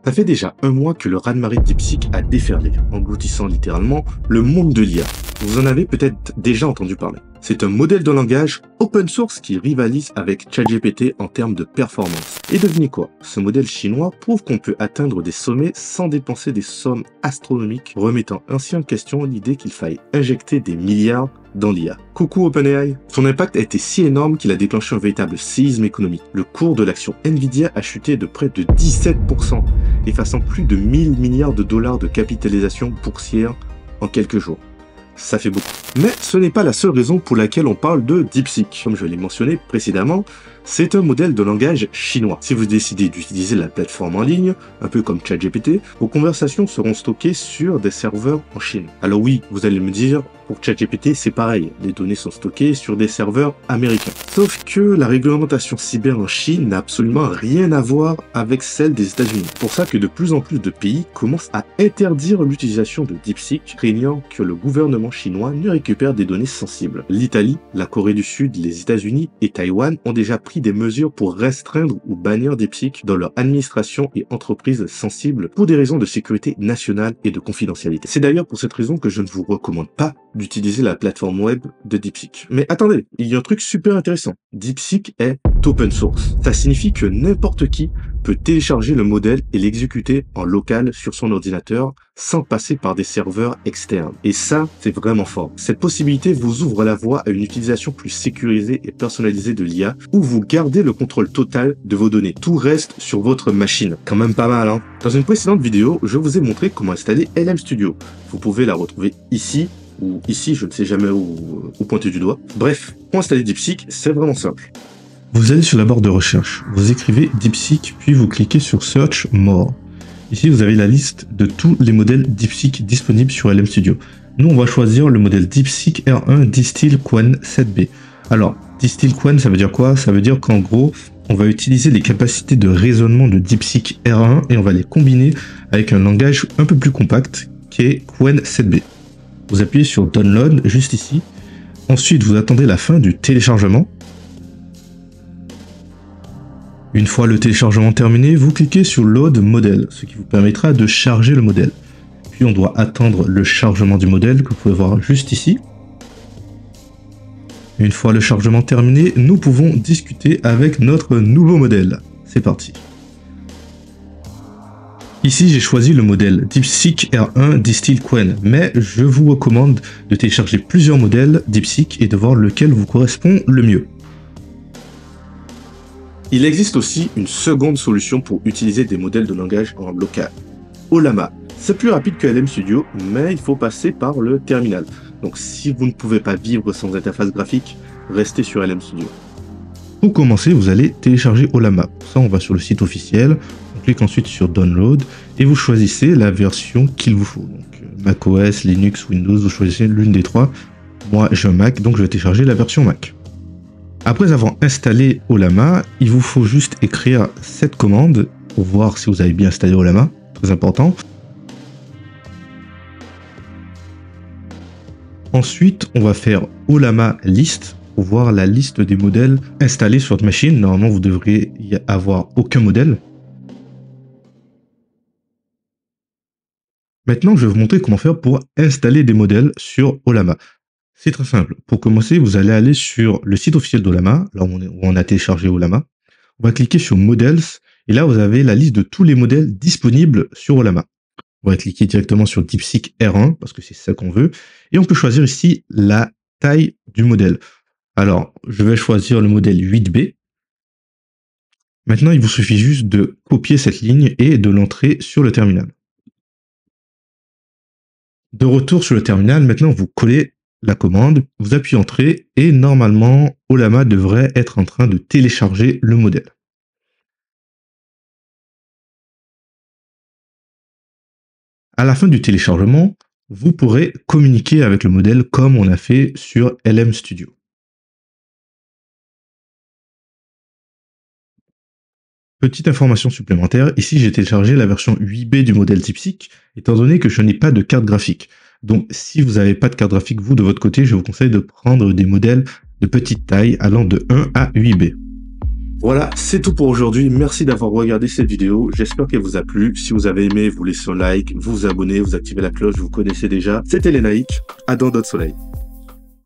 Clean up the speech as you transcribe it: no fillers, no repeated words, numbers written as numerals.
Ça fait déjà un mois que le raz-de-marée DeepSeek a déferlé, engloutissant littéralement le monde de l'IA. Vous en avez peut-être déjà entendu parler. C'est un modèle de langage open source qui rivalise avec ChatGPT en termes de performance. Et devinez quoi? Ce modèle chinois prouve qu'on peut atteindre des sommets sans dépenser des sommes astronomiques, remettant ainsi en question l'idée qu'il faille injecter des milliards dans l'IA. Coucou OpenAI. Son impact a été si énorme qu'il a déclenché un véritable séisme économique. Le cours de l'action Nvidia a chuté de près de 17%, effaçant plus de 1000 milliards de dollars de capitalisation boursière en quelques jours. Ça fait beaucoup. Mais ce n'est pas la seule raison pour laquelle on parle de DeepSeek. Comme je l'ai mentionné précédemment, c'est un modèle de langage chinois. Si vous décidez d'utiliser la plateforme en ligne, un peu comme ChatGPT, vos conversations seront stockées sur des serveurs en Chine. Alors oui, vous allez me dire, pour ChatGPT, c'est pareil. Les données sont stockées sur des serveurs américains. Sauf que la réglementation cyber en Chine n'a absolument rien à voir avec celle des États-Unis. C'est pour ça que de plus en plus de pays commencent à interdire l'utilisation de DeepSeek, craignant que le gouvernement chinois ne récupère des données sensibles. L'Italie, la Corée du Sud, les États-Unis et Taïwan ont déjà pris des mesures pour restreindre ou bannir DeepSeek dans leur administration et entreprises sensibles pour des raisons de sécurité nationale et de confidentialité. C'est d'ailleurs pour cette raison que je ne vous recommande pas d'utiliser la plateforme web de DeepSeek. Mais attendez, il y a un truc super intéressant. DeepSeek est open source. Ça signifie que n'importe qui peut télécharger le modèle et l'exécuter en local sur son ordinateur sans passer par des serveurs externes. Et ça, c'est vraiment fort. Cette possibilité vous ouvre la voie à une utilisation plus sécurisée et personnalisée de l'IA où vous gardez le contrôle total de vos données. Tout reste sur votre machine. Quand même pas mal, hein? Dans une précédente vidéo, je vous ai montré comment installer LM Studio. Vous pouvez la retrouver ici ou ici, je ne sais jamais où pointer du doigt. Bref, pour installer DeepSeek, c'est vraiment simple. Vous allez sur la barre de recherche, vous écrivez DeepSeek, puis vous cliquez sur Search More. Ici, vous avez la liste de tous les modèles DeepSeek disponibles sur LM Studio. Nous, on va choisir le modèle DeepSeek R1 Distill Quan 7B. Alors, Distill Quan, ça veut dire quoi? Ça veut dire qu'en gros, on va utiliser les capacités de raisonnement de DeepSeek R1 et on va les combiner avec un langage un peu plus compact qui est Quan 7B. Vous appuyez sur Download juste ici. Ensuite, vous attendez la fin du téléchargement. Une fois le téléchargement terminé, vous cliquez sur Load Model, ce qui vous permettra de charger le modèle. Puis on doit attendre le chargement du modèle que vous pouvez voir juste ici. Une fois le chargement terminé, nous pouvons discuter avec notre nouveau modèle. C'est parti. Ici, j'ai choisi le modèle DeepSeek R1 Distill Quan, mais je vous recommande de télécharger plusieurs modèles DeepSeek et de voir lequel vous correspond le mieux. Il existe aussi une seconde solution pour utiliser des modèles de langage en local. Ollama. C'est plus rapide que LM Studio, mais il faut passer par le terminal. Donc si vous ne pouvez pas vivre sans interface graphique, restez sur LM Studio. Pour commencer, vous allez télécharger Ollama. Pour ça, on va sur le site officiel, on clique ensuite sur Download et vous choisissez la version qu'il vous faut. Donc macOS, Linux, Windows, vous choisissez l'une des trois. Moi, j'ai un Mac, donc je vais télécharger la version Mac. Après avoir installé Ollama, il vous faut juste écrire cette commande pour voir si vous avez bien installé Ollama, très important. Ensuite, on va faire Ollama list pour voir la liste des modèles installés sur votre machine. Normalement, vous devriez y avoir aucun modèle. Maintenant, je vais vous montrer comment faire pour installer des modèles sur Ollama. C'est très simple. Pour commencer, vous allez aller sur le site officiel d'Ollama, là où on a téléchargé Ollama. On va cliquer sur Models, et là, vous avez la liste de tous les modèles disponibles sur Ollama. On va cliquer directement sur DeepSeek R1, parce que c'est ça qu'on veut. Et on peut choisir ici la taille du modèle. Alors, je vais choisir le modèle 8B. Maintenant, il vous suffit juste de copier cette ligne et de l'entrer sur le terminal. De retour sur le terminal, maintenant, vous collez la commande, vous appuyez Entrée et normalement, Ollama devrait être en train de télécharger le modèle. À la fin du téléchargement, vous pourrez communiquer avec le modèle comme on a fait sur LM Studio. Petite information supplémentaire, ici j'ai téléchargé la version 8B du modèle DeepSeek, étant donné que je n'ai pas de carte graphique. Donc si vous n'avez pas de carte graphique, vous de votre côté, je vous conseille de prendre des modèles de petite taille allant de 1 à 8B. Voilà, c'est tout pour aujourd'hui. Merci d'avoir regardé cette vidéo. J'espère qu'elle vous a plu. Si vous avez aimé, vous laissez un like, vous vous abonnez, vous activez la cloche, vous connaissez déjà. C'était les Naïcs. À dans d'autres soleils.